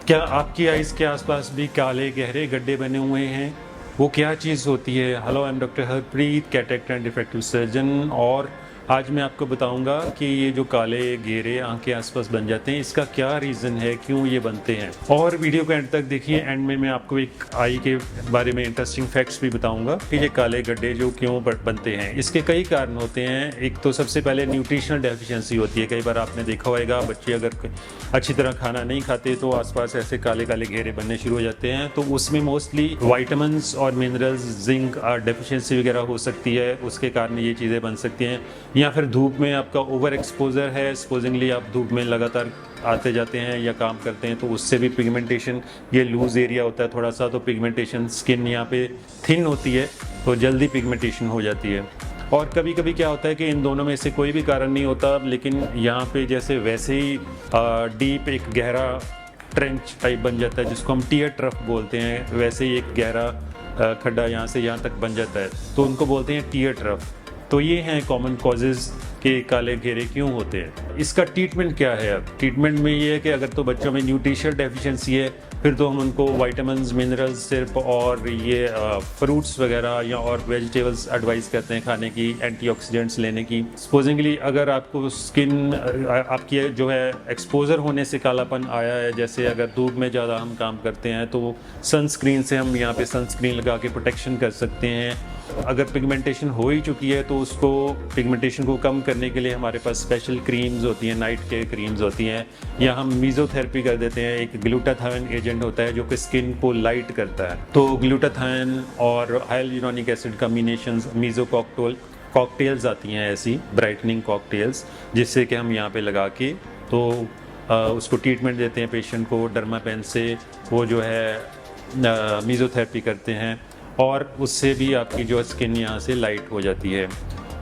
क्या आपकी आइज़ के आसपास भी काले गहरे गड्ढे बने हुए हैं? वो क्या चीज़ होती है? Hello, I am doctor Harpreet, cataract and refractive surgeon. और आज मैं आपको बताऊंगा कि ये जो काले घेरे आँख के आसपास बन जाते हैं, इसका क्या रीज़न है, क्यों ये बनते हैं। और वीडियो को एंड तक देखिए। एंड में मैं आपको एक आई के बारे में इंटरेस्टिंग फैक्ट्स भी बताऊंगा कि ये काले गड्ढे जो क्यों बनते हैं। इसके कई कारण होते हैं। एक तो सबसे पहले न्यूट्रिशनल डेफिशिएंसी होती है। कई बार आपने देखा होगा, बच्चे अगर अच्छी तरह खाना नहीं खाते तो आसपास ऐसे काले काले घेरे बनने शुरू हो जाते हैं। तो उसमें मोस्टली वाइटामिन्स और मिनरल्स, जिंक डेफिशिएंसी वगैरह हो सकती है, उसके कारण ये चीज़ें बन सकती हैं। या फिर धूप में आपका ओवर एक्सपोजर है, सपोजिंगली आप धूप में लगातार आते जाते हैं या काम करते हैं, तो उससे भी पिगमेंटेशन, ये लूज एरिया होता है थोड़ा सा, तो पिगमेंटेशन, स्किन यहाँ पे थिन होती है तो जल्दी पिगमेंटेशन हो जाती है। और कभी कभी क्या होता है कि इन दोनों में से कोई भी कारण नहीं होता, लेकिन यहाँ पे जैसे वैसे ही डीप एक गहरा ट्रेंच टाइप बन जाता है, जिसको हम टीयर ट्रफ बोलते हैं। वैसे ही एक गहरा खड्डा यहाँ से यहाँ तक बन जाता है, तो उनको बोलते हैं टीयर ट्रफ। तो ये हैं कॉमन कॉजेज़ के काले घेरे क्यों होते हैं। इसका ट्रीटमेंट क्या है? अब ट्रीटमेंट में ये है कि अगर तो बच्चों में न्यूट्रिशनल डेफिशिएंसी है, फिर तो हम उनको वाइटामिन्स, मिनरल्स सिर्फ और ये फ्रूट्स वगैरह या और वेजिटेबल्स एडवाइस करते हैं खाने की, एंटीऑक्सीडेंट्स लेने की। सपोजिंगली अगर आपको स्किन आपकी जो है एक्सपोजर होने से कालापन आया है, जैसे अगर धूप में ज़्यादा हम काम करते हैं तो सनस्क्रीन से हम यहाँ पे सनस्क्रीन लगा के प्रोटेक्शन कर सकते हैं। अगर पिगमेंटेशन हो ही चुकी है तो उसको पिगमेंटेशन को कम करने के लिए हमारे पास स्पेशल क्रीम्स होती हैं, नाइट केयर क्रीम्स होती हैं, या हम मीज़ोथेरेपी कर देते हैं। एक ग्लूटाथायोन एजेंट होता है जो कि स्किन को लाइट करता है। तो ग्लूटाथायोन और hyaluronic acid combinations, meso cocktails आती हैं, ऐसी ब्राइटनिंग कॉकटेल्स, जिससे कि हम यहाँ पे लगा के तो उसको ट्रीटमेंट देते हैं पेशेंट को। डर्मापेन से वो जो है मीज़ोथेरेपी करते हैं और उससे भी आपकी जो स्किन यहाँ से लाइट हो जाती है।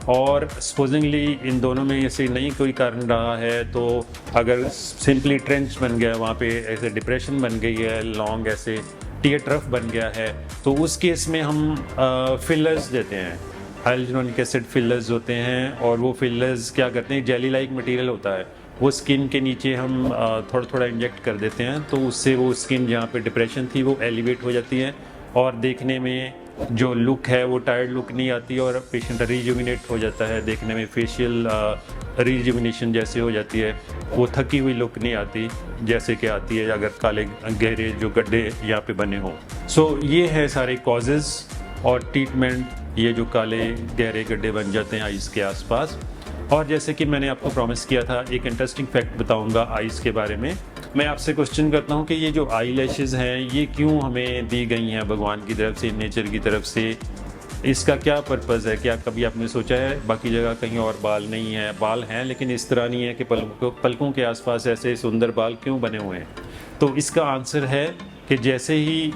और सपोजिंगली इन दोनों में से नहीं कोई कारण रहा है, तो अगर सिंपली ट्रेंच बन गया, वहाँ पे ऐसे डिप्रेशन बन गई है, लॉन्ग ऐसे टीयर ट्रफ बन गया है, तो उस केस में हम फिलर्स देते हैं। हाइलुरोनिक एसिड फिलर्स होते हैं, और वो फिलर्स क्या करते हैं, जेली लाइक मटेरियल होता है, वो स्किन के नीचे हम थोड़ा थोड़ा इंजेक्ट कर देते हैं, तो उससे वो स्किन जहाँ पे डिप्रेशन थी वो एलिवेट हो जाती है और देखने में जो लुक है वो टायर्ड लुक नहीं आती और पेशेंट रिजुविनेट हो जाता है। देखने में फेशियल रिजुविनेशन जैसे हो जाती है, वो थकी हुई लुक नहीं आती जैसे कि आती है अगर काले गहरे जो गड्ढे यहाँ पे बने हों। सो ये है सारे कॉजेज़ और ट्रीटमेंट, ये जो काले गहरे गड्ढे बन जाते हैं आइज़ के आसपास। और जैसे कि मैंने आपको प्रॉमिस किया था, एक इंटरेस्टिंग फैक्ट बताऊंगा आइज़ के बारे में। मैं आपसे क्वेश्चन करता हूं कि ये जो आई लैशेज़ हैं ये क्यों हमें दी गई हैं भगवान की तरफ से, नेचर की तरफ से, इसका क्या पर्पज़ है? क्या कभी आपने सोचा है बाकी जगह कहीं और बाल नहीं है? बाल हैं लेकिन इस तरह नहीं है कि पलकों के आसपास ऐसे सुंदर बाल क्यों बने हुए हैं? तो इसका आंसर है कि जैसे ही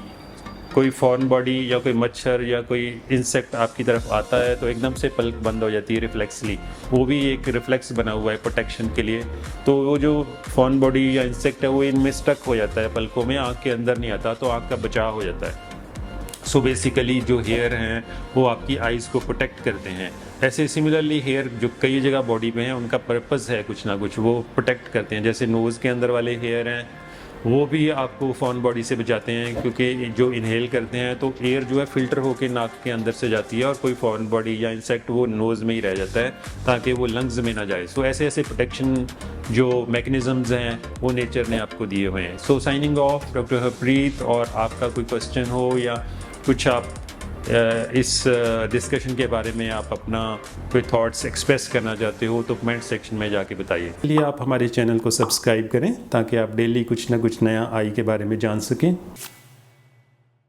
कोई फॉरेन बॉडी या कोई मच्छर या कोई इंसेक्ट आपकी तरफ आता है तो एकदम से पलक बंद हो जाती है रिफ्लेक्सली। वो भी एक रिफ्लेक्स बना हुआ है प्रोटेक्शन के लिए। तो वो जो फॉरेन बॉडी या इंसेक्ट है वो इनमें स्टक हो जाता है पलकों में, आँख के अंदर नहीं आता, तो आँख का बचाव हो जाता है। सो बेसिकली जो हेयर हैं वो आपकी आइज़ को प्रोटेक्ट करते हैं। ऐसे सिमिलरली हेयर जो कई जगह बॉडी में है उनका पर्पज़ है कुछ ना कुछ, वो प्रोटेक्ट करते हैं। जैसे नोज़ के अंदर वाले हेयर हैं वो भी आपको फॉरेन बॉडी से बचाते हैं, क्योंकि जो इनहेल करते हैं तो एयर जो है फ़िल्टर होकर नाक के अंदर से जाती है और कोई फॉरेन बॉडी या इंसेक्ट वो नोज़ में ही रह जाता है ताकि वो लंग्स में ना जाए। सो ऐसे ऐसे प्रोटेक्शन जो मैकेनिज़म्स हैं वो नेचर ने आपको दिए हुए हैं। सो साइनिंग ऑफ, डॉक्टर हरप्रीत। और आपका कोई क्वेश्चन हो या कुछ आप इस डिस्कशन के बारे में आप अपना कोई थॉट्स एक्सप्रेस करना चाहते हो तो कमेंट सेक्शन में जाके बताइए। इसलिए आप हमारे चैनल को सब्सक्राइब करें ताकि आप डेली कुछ ना कुछ नया आई के बारे में जान सकें।